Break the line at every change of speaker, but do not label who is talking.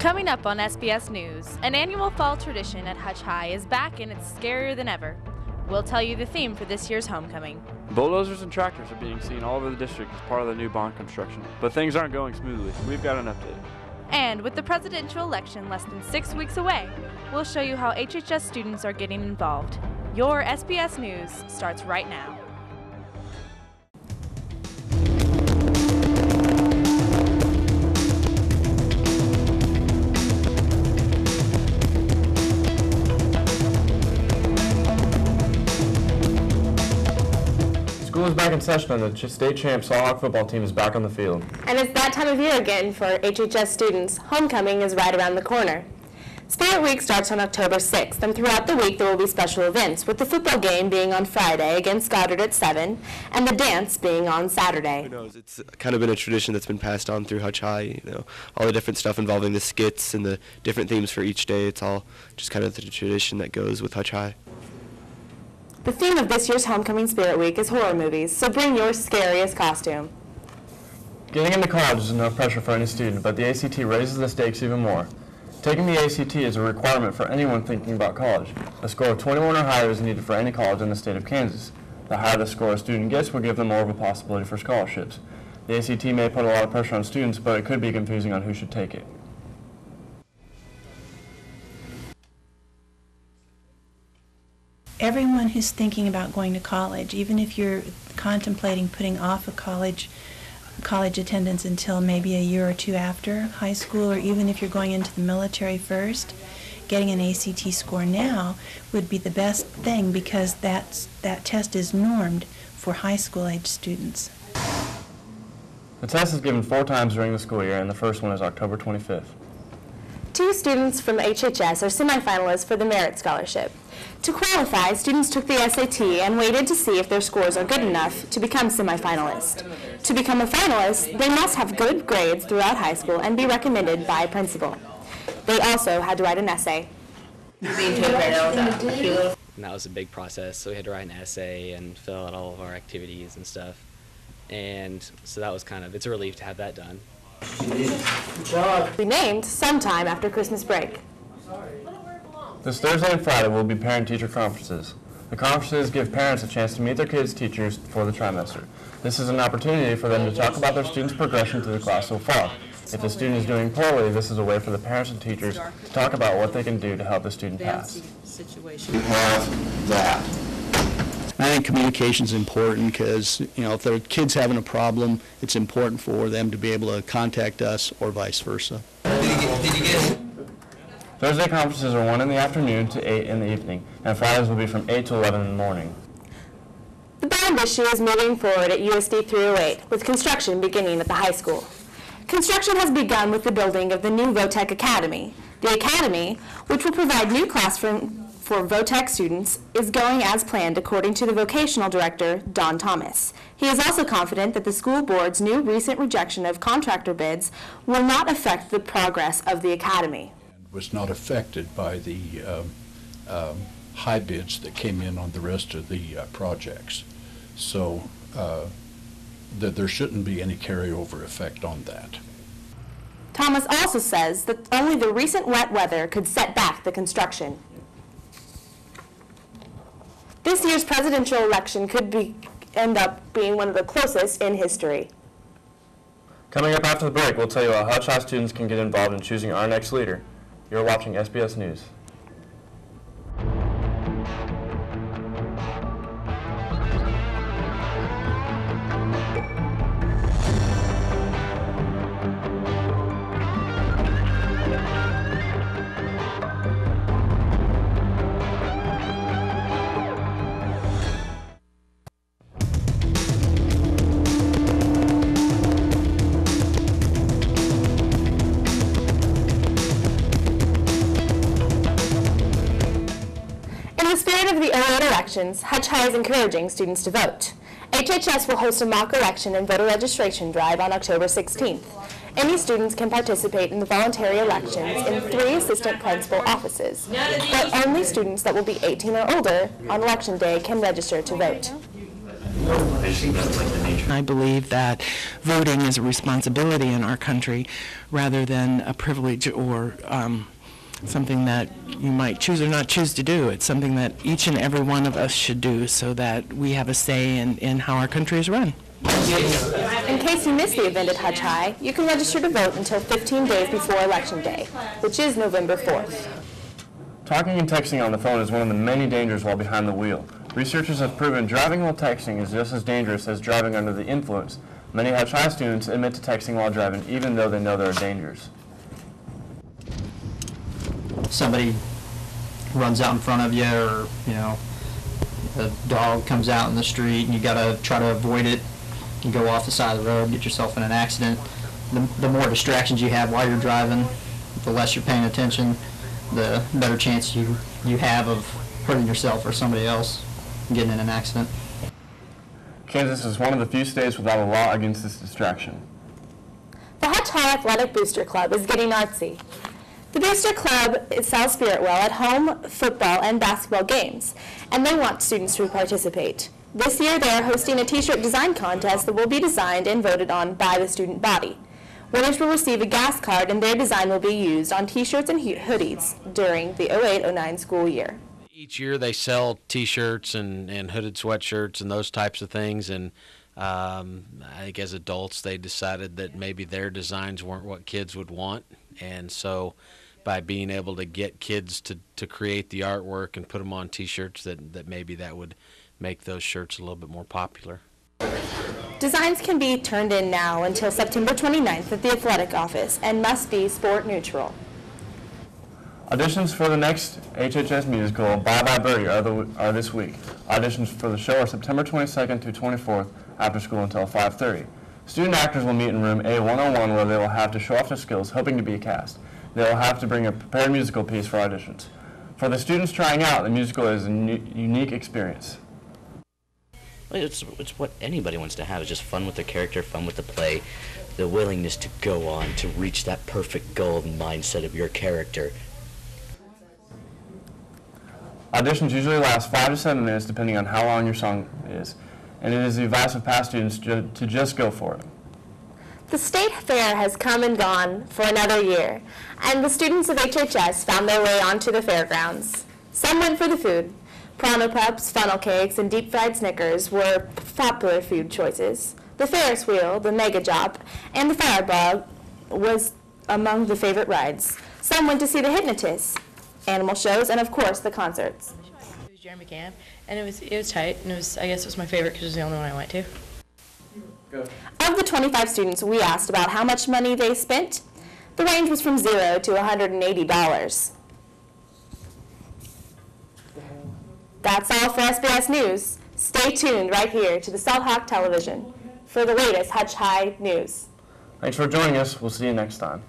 Coming up on SBS News, an annual fall tradition at Hutch High is back and it's scarier than ever. We'll tell you the theme for this year's homecoming.
Bulldozers and tractors are being seen all over the district as part of the new bond construction, but things aren't going smoothly. We've got an update.
And with the presidential election less than 6 weeks away, we'll show you how HHS students are getting involved. Your SBS News starts right now.
School is back in session and the state champ Slawhawk football team is back on the field.
And it's that time of year again for HHS students. Homecoming is right around the corner. Spirit Week starts on October 6th, and throughout the week there will be special events, with the football game being on Friday against Goddard at 7, and the dance being on Saturday.
Who knows? It's kind of been a tradition that's been passed on through Hutch High. You know, all the different stuff involving the skits and the different themes for each day. It's all just kind of the tradition that goes with Hutch High.
The theme of this year's Homecoming Spirit Week is horror movies, so bring your scariest costume.
Getting into college is no pressure for any student, but the ACT raises the stakes even more. Taking the ACT is a requirement for anyone thinking about college. A score of 21 or higher is needed for any college in the state of Kansas. The higher the score a student gets will give them more of a possibility for scholarships. The ACT may put a lot of pressure on students, but it could be confusing on who should take it.
Everyone who's thinking about going to college, even if you're contemplating putting off a college attendance until maybe a year or two after high school, or even if you're going into the military first, getting an ACT score now would be the best thing, because that test is normed for high school age students.
The test is given 4 times during the school year, and the first one is October 25th.
2 students from HHS are semifinalists for the Merit Scholarship. To qualify, students took the SAT and waited to see if their scores are good enough to become semifinalists. To become a finalist, they must have good grades throughout high school and be recommended by a principal. They also had to write an essay.
And that was a big process, so we had to write an essay and fill out all of our activities and stuff. And so that was it's a relief to have that done.
Be named sometime after Christmas break.
This Thursday and Friday will be parent-teacher conferences. The conferences give parents a chance to meet their kids' teachers for the trimester. This is an opportunity for them to talk about their students' progression through the class so far. If the student is doing poorly, this is a way for the parents and teachers to talk about what they can do to help the student pass.
You have that.
I think communication is important, because if their kid's having a problem, it's important for them to be able to contact us or vice versa.
Did you get it?
Thursday conferences are 1 in the afternoon to 8 in the evening, and Fridays will be from 8 to 11 in the morning.
The bond issue is moving forward at USD 308, with construction beginning at the high school. Construction has begun with the building of the new VOTEC Academy. The Academy, which will provide new classrooms for VOTEC students, is going as planned, according to the vocational director, Don Thomas. He is also confident that the school board's new recent rejection of contractor bids will not affect the progress of the Academy.
Was not affected by the high bids that came in on the rest of the projects. So that there shouldn't be any carryover effect on that.
Thomas also says that only the recent wet weather could set back the construction. This year's presidential election could end up being one of the closest in history.
Coming up after the break, we'll tell you how Hutch High students can get involved in choosing our next leader. You're watching SBS News. Hutch High is encouraging students to vote. HHS will host a mock election and voter registration drive on October 16th. Any students can participate in the voluntary elections in 3 assistant principal offices, but only students that will be 18 or older on election day can register to vote.
I just think that's like the nature.
I believe that voting is a responsibility in our country rather than a privilege or something that you might choose or not choose to do. It's something that each and every one of us should do so that we have a say in how our country is run.
In case you missed the event at Hutch High, you can register to vote until 15 days before Election Day, which is November 4th.
Talking and texting on the phone is one of the many dangers while behind the wheel. Researchers have proven driving while texting is just as dangerous as driving under the influence. Many Hutch High students admit to texting while driving, even though they know there are dangers.
Somebody runs out in front of you, or a dog comes out in the street and you got to try to avoid it. You go off the side of the road, get yourself in an accident. The more distractions you have while you're driving, the less you're paying attention, the better chance you have of hurting yourself or somebody else getting in an accident.
Kansas is one of the few states without a law against this distraction.
The Hutch High Athletic Booster Club is getting artsy. The Booster Club sells Spirit Well at home football and basketball games, and they want students to participate. This year they are hosting a t-shirt design contest that will be designed and voted on by the student body. Winners will receive a gas card, and their design will be used on t-shirts and hoodies during the 08-09 school year.
Each year they sell t-shirts and hooded sweatshirts and those types of things, and I think as adults they decided that maybe their designs weren't what kids would want, and so by being able to get kids to create the artwork and put them on t-shirts, that maybe that would make those shirts a little bit more popular.
Designs can be turned in now until September 29th at the athletic office and must be sport neutral.
Auditions for the next HHS musical, Bye Bye Birdie, are this week. Auditions for the show are September 22nd through 24th after school until 5:30. Student actors will meet in room A101 where they will have to show off their skills, hoping to be cast. They will have to bring a prepared musical piece for auditions. For the students trying out, the musical is a unique experience.
Well, it's what anybody wants to have, is just fun with their character, fun with the play, the willingness to go on to reach that perfect goal and mindset of your character.
Auditions usually last 5 to 7 minutes depending on how long your song is, and it is the advice of past students to just go for it.
The state fair has come and gone for another year, and the students of HHS found their way onto the fairgrounds. Some went for the food. Prano Pups, funnel cakes, and deep-fried Snickers were popular food choices. The Ferris wheel, the Mega Jop, and the Fireball was among the favorite rides. Some went to see the hypnotists, animal shows, and of course the concerts.
It was Jeremy Camp, and it was tight, and I guess it was my favorite because it was the only one I went to.
Go.
Of the 25 students we asked about how much money they spent, the range was from $0 to $180. That's all for SBS News. Stay tuned right here to the Salt Hawk Television for the latest Hutch High news.
Thanks for joining us. We'll see you next time.